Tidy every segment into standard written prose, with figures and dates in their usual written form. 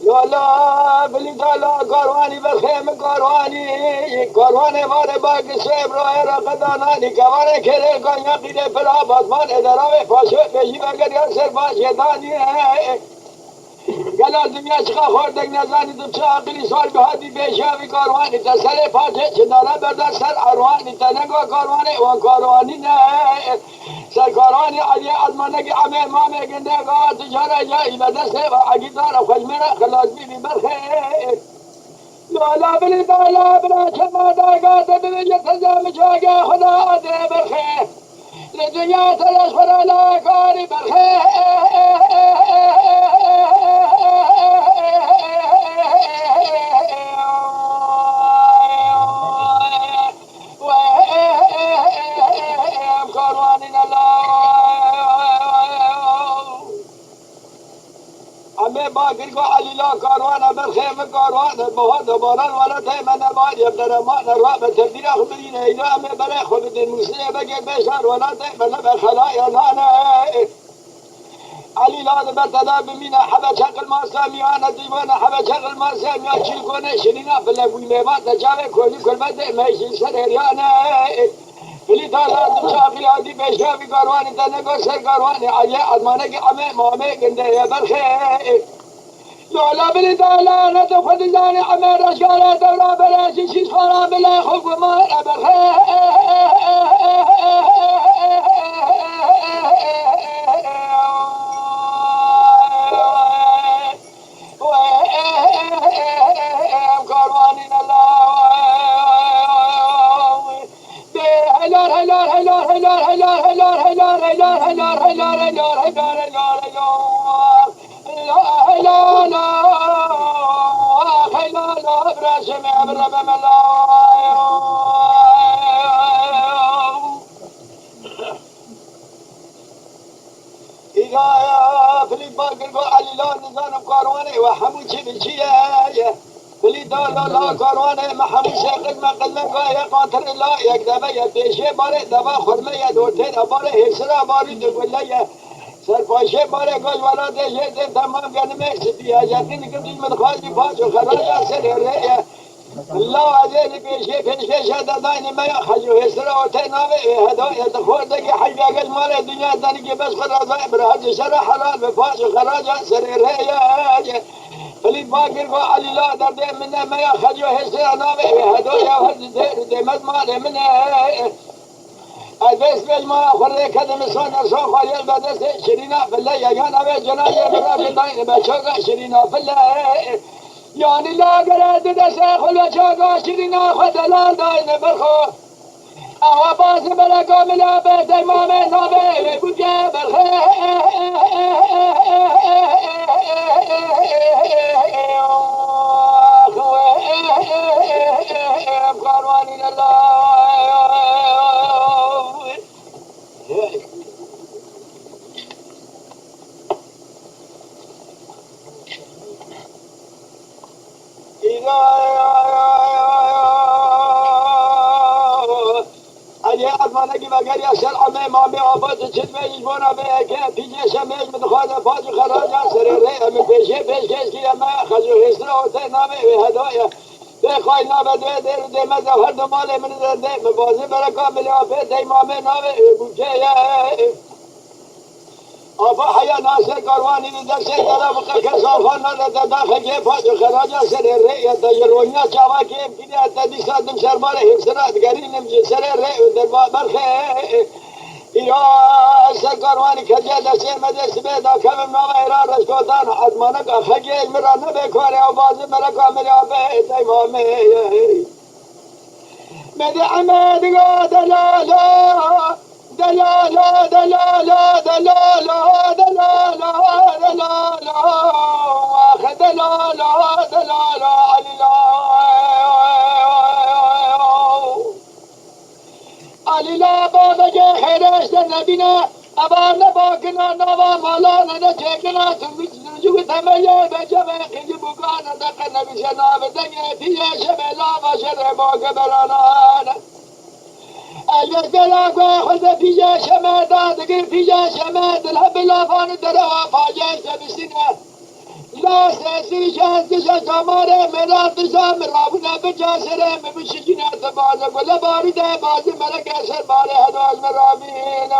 لالا بلی دالا کاروانی بخیم کاروانی ماره باگ سویم روی را قدانانی کوانه کره کانیا قیده پلا بازمان ادراوه پاشو بشی بگر یا سر باشه دانی گلال دنیا چقا خوردک نزانی تو چه عقلی سوال بهادی بیشاوی کاروانی تا سر پاچه چندانه بردار سر اروانی تا نگو کاروانی وان کاروانی نه سر کاروانی علی ادمانگی عمه مامه گندگاه تجاره جایی بدسته و عگیدار و خجمره خلاص بیبی برخه لالا بلی دالا بلا چما داگاه تبیجه تزام چاگه خدا آده برخه لدنیا تلش خرالا کاری برخه باقر کو علیلا کاروان برخیم کاروان بهاد باران ولا تیم نباد یبدرمان راب تبدیل خبرین اینا می برای خود دین موسیقی بگه بشار ولا تیم نبا خلایا نانا علیلا برتدا بمینه حبا شکل ما سامیان دیوان حبا شکل ما سامیان چیل کنه شنینا فلبوی میوات نجاوه کولی کل بده میشین سر هریانه بلی دالا دو شاقی آدی بشاوی کاروانی تنگو سر کاروانی علی ادمانه که عمه مامه گنده برخه لالا بلی دالا ندو خود زانی عمه رشگاره دورا برشی شیش خورا بلی خوب و مار برخه کاروانی بلی دالا کاروانه محموشه قدم قدمگاه قاطر الله یک دبه یک بیشه باره دبه خرمه یک دوتر باره حسرا باری دو گله سرپاشه باره گوش ولا دیشه دیم تمام گنمه سپیه یقین کبیل من خواهی پاس و خراجه سر هره الله عزیزی بیشه پیشه داداین میا خجو حسرا و تینامه هدایت خوردگی حجی اگل مال دنیا دنگی بس خرازه برهد شر حلال به پاس و خراجه سر هره فلید باقر کو علیلا در ده منه میا خجو حسرا نامه هدایا و هد دیمت مال منه ادس بالما خورده کدم سان ارسان خواهیل بدست شرینا فله یگان اوه جنایه برا بداین بچاقا شرینا فله یعنی لاغره دست خل بچاقا شرینا خودلان داین برخو اوه باز بلا کاملا به تیمام نابه بوده برخه کاروانی الله علی ادمانگی وگر یا سر عمه مامه آباد چید میش بونا به که پیجه شمیش مدخواد پاج خراجه سر ره امی پیشه که اما خجو حسره و ته نامه و هدایه ده خواهی نامه دوه در ده مزه هر دو ماله من در ده مبازه برکا ملی آفه ده مامه نامه بوچه آفا حیا ناصر کاروانی در سر دارم که صافان نداد داخل که پاج خراجه سر ره تا یرونیا چاوا که امکنی تا دیسا دم سربار حفظرات گرینم سر ره در برخه یا سر کاروانی کجا دسته مدرسه بیدا کم نام ایران رشکوتان ادمانک خجیل مرا نبکاره و بازی مرا کامل آبه تیمامه مدی عمد گو دلالا دلالا دلالا دلالا دلالا دلالا آخ دلالا دلالا علیلا بابا جه خیرش در نبینه ابا نباکنا نوا مالا نده چکنا تو میچ تمیه به جمع خیلی بگان دقیق نمیشه نابدنگه تیه شملا و شر باگ برانان اگر دلاغ خود تیه شمه دادگر تیه شمه دلها بلافان درها فاجه سبسینه لا سيسي شهد شاماره مرات شام رابنا بجاسره مبشجنات باز ولا بارده باز ملك اسر باره هدواز مرابين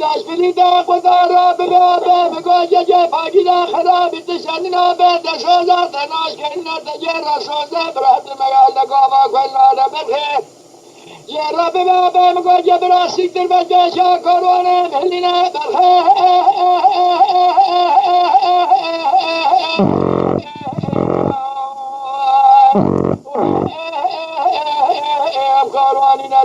لاش بليدا قدارا بلابا مقوجة جفاقنا خراب تشاننا بيت شوزا تناش كنا تجير شوزا برهد مقال لقوما كلنا برخي يا رب بابا مقوجة براسي تربجة شاكرونا مهلنا برخي قرواننا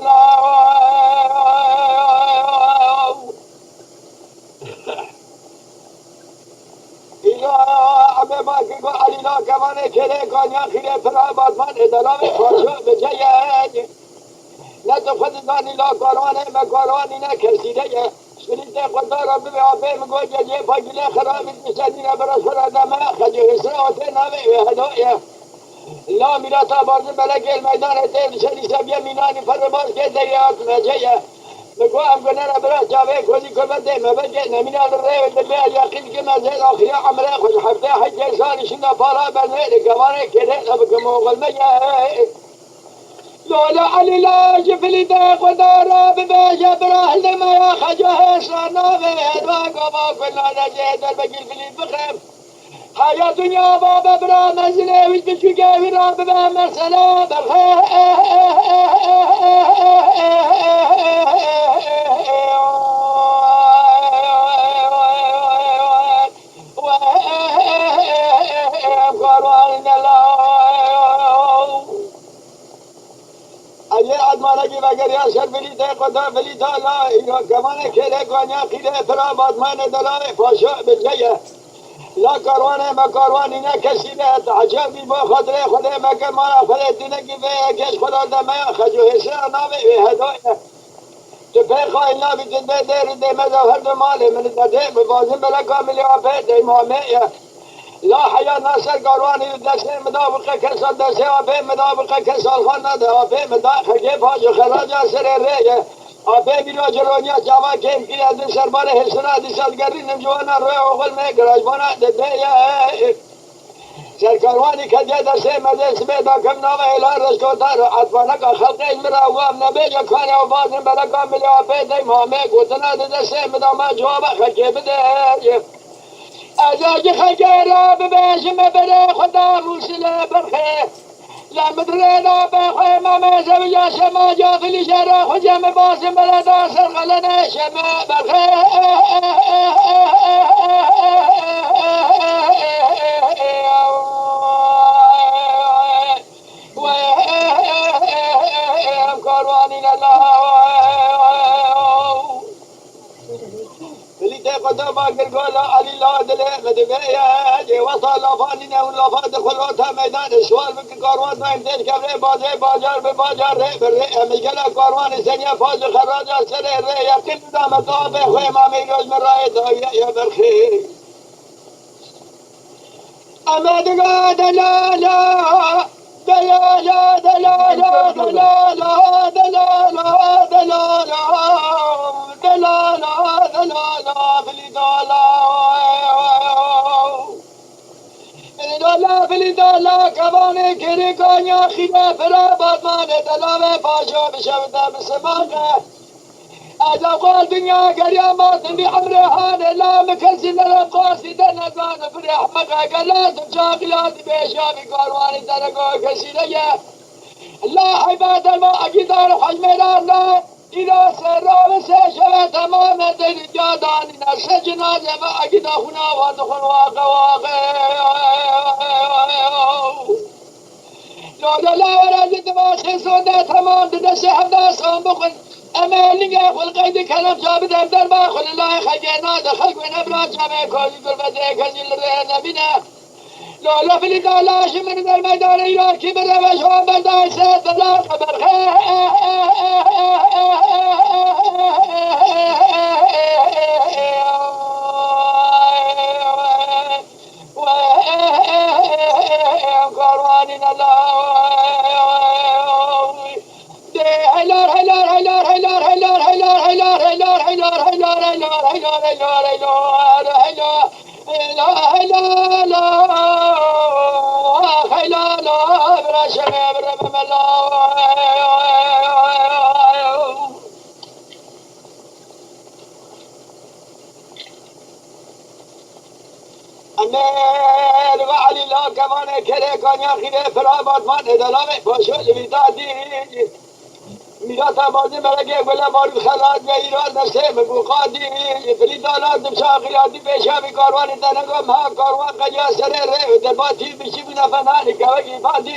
علینا کمان کله کانیا خیره فرا بادمان ادلام خاشو بجایه نه تو خود دانی لا کاروانه مکاروانی نه کسیده شریط خدا را به آبه مگو جه پاگیله خرابی نشدینه برا سرادمه خجی حسراته نامه هدایه لا میراتا بارز ملک المیدان تیل شدی سبیه مینانی فرباز که دریات مجیه مگو هم گنه را برا جاوه کلی کبده مبجه نمینال ره و دبه یقین که مزید آخری عمره خوش حفته حج سانی شنده پارا برنه لگوانه کده نبکه موغل مجه لولا علی لا جفلی ده خدا را ببیشه براه لما خجه حسانا به ادوا گوا کلا نجه در بگیل فلی بخم حیا دنیا بابا برا منزله ویش بچوگه وی را ببه مرسله برخه مانگی وگر یا سر بلیده قدا بلیده لا اینا کمان کله گانیا خیله فرا بادمان دلال فاشا بجیه لا کاروانه مکاروانی نه کسی نه عجبی با خاطر خود مکه مانا خود دینگی به کش خدا دمه خجو حسر نامه هدایه تو پیخواه اینا بیتن به دیر دیمه زفر دو ماله من داده ببازم بلا کاملی آفه دیمامه لا حیا ناصر کاروانی دسته مدابقه کسال دسته آفه مدابقه کسال خان نده آفه خجه پاج و خراج سر ریه آفه بیرا جلونیا جوا کم کی از سربار حسنا دیسالگری نمجوانا روی اوغل میں گراجبانا دده سرکاروانی کجه دسته مزه سبه دا کم نام اعلان رسکوتر اطفانه کا خلق علم را وام نبه جکانه و بازن بلا کاملی آفه دی مامه گوتنا دسته مدامه جواب خجه بده ازاج خجره بباشم بره خدا موسله برخه لمدره دا بخواه مامه زویا شما جافلی شره خجم باسم بره دا سرغلنه شما برخه کاروانین الله قدام گرگالا علی لا دله مدبه وصل لافانی نه اون لافات خلوت میدان شوال بک کاروان دایم دل کبره بازه بازار به بازار ره بره میگلا کاروان سنیا فاز خراج سر ره یقین دام طاب خو امام روز مرای دایا یا برخی امدگا دلالا دلالا دلالا دلالا دلالا دلالا دلالا فلی دالا کبانه کری کانیا خیره فرا بادمان دلامه پاشا بشوده بسمانه از اوقات دنیا گریامات بی عمرهانه لا مکلسی لرم قاسی دنگان فرح مقا گلازم شاقلات بیشا بی کاروانی درگاه کسیده لا عباد ما اگیدار حجمران لا اینا سرام سشوه تمام دل جادانی نسه جنازه ما اگیدا خناوان دخون واقع لا ورازی دماغی سوده تمام دنسه همده سام بخون امالینگه خلقید کلم جابد همدر با خل الله خجینا دخل و نبرا جامعه کازی گربته کزی لره نبینه لا فلی دالا شمن در میدان ایران کی بره و شما بردای سه دلار برخه کاروانی نلا هلار هلار هلار هلار هلار هلار هلار هلار هلار هلار هلار هلار هلار هلار امیر و علی لا کمان کره کانیا خیره فرابات من ادلامه پاشو لبیتاتی میرات آبادی مرگه گله مارو خلات و ایران نسته مبوقاتی فلی دالات دمشاقیاتی پیشامی کاروانی تنگم ها کاروان قجا سره ره درباتی بشی بنفنانی کوگی فاتی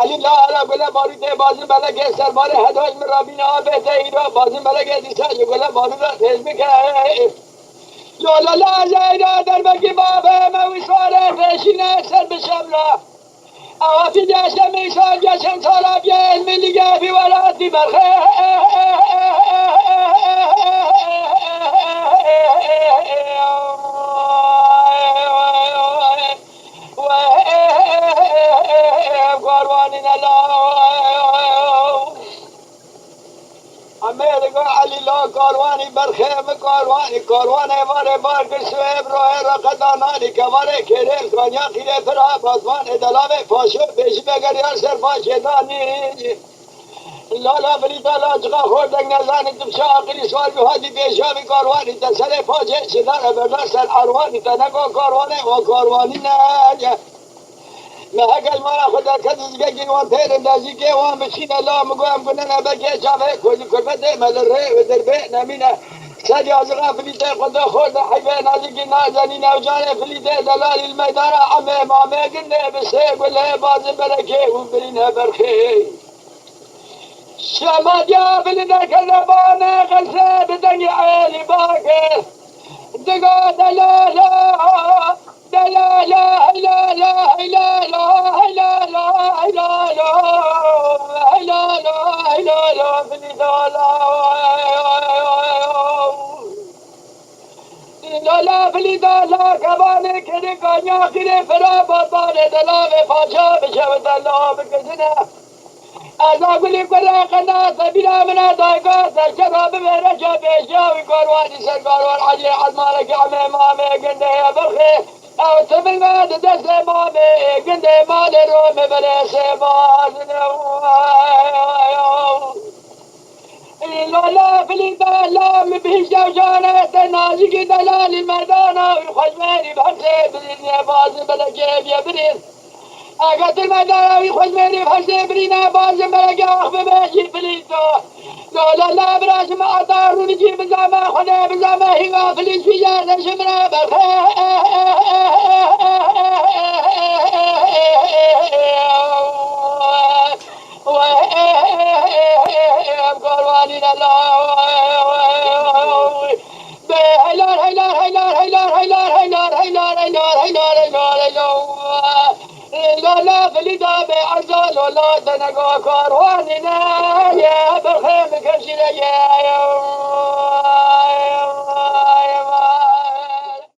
علی لا علا گله مارو ته بازی ملگه سربار هداج مرابین آبه ته ایران بازی ملگه دیسان گله مارو را تیز بکه لولا لا زینا در بکی بابه مویسواره پیشینه سر بشملا اوافي جاشا ميسان جاشا صلاب يا الملي في ولادي برخي امریکا علی لا کاروانی برخیم کاروانی واره بار کشویب روی رقدانانی کماره کریل کانیا خیره فرا بازمان ادلامه پاشو بیشی بگریار سر پاشدانی لالا بریتا لاجقا خوردک نزانی تمشا آقلی سوال بهادی بیشامی کاروانی تسر پاشه شدار بردار سر اروانی تنگو کاروانی و کاروانی نه محقل مارا خدا کدیز گی وان تیر اندازی که وان بشین الله مگویم کنن بگه جامعه کلی کربته مل ره و دربه نمینه سادی آزغا فلیته خدا خورد حیوه نازی نازنی نوجانه فلیته دلال المیدان عمه مامه گنه بسه گله بازم برکه و برینه برخی شمادیا فلیته کلبانه قلسه بدنی عیلی باکر دقا دلالا دلالا هلالا هلالا هلالا هلالا هلالا هلالا فلدالا لالا فلدالا كبانه كده كانيا كده فرا بابانه دلاله فاشا بشو دلا بكزنه ازاگلی کلا قنا سبیلا منا دایگا سشراب برجا بیشاوی کاروانی سرکاروان عجی عزمالک عمه مامه گنده برخی او تبنگا دست مامه گنده مال روم برس بازنه لالا فلیتا لام بیشتو جانه تنازی دلال المردانا خوشمری بحثه برین بازن بلکه بیا برین اگر المداوي خوش ميري بحسي برينا بازم بلقى أخبي باشي فليتو لولا لا براش ما أطار ونجيب بزامة خدا بزامة هوا فليت في جاسة شمرا بخير قرواني الله هيلار هيلار هيلار هيلار هيلار هيلار هيلار هيلار هيلار هيلار هيلار لا فلدا بعزال ولا تنقى كارواننا يا بالخيم كشريا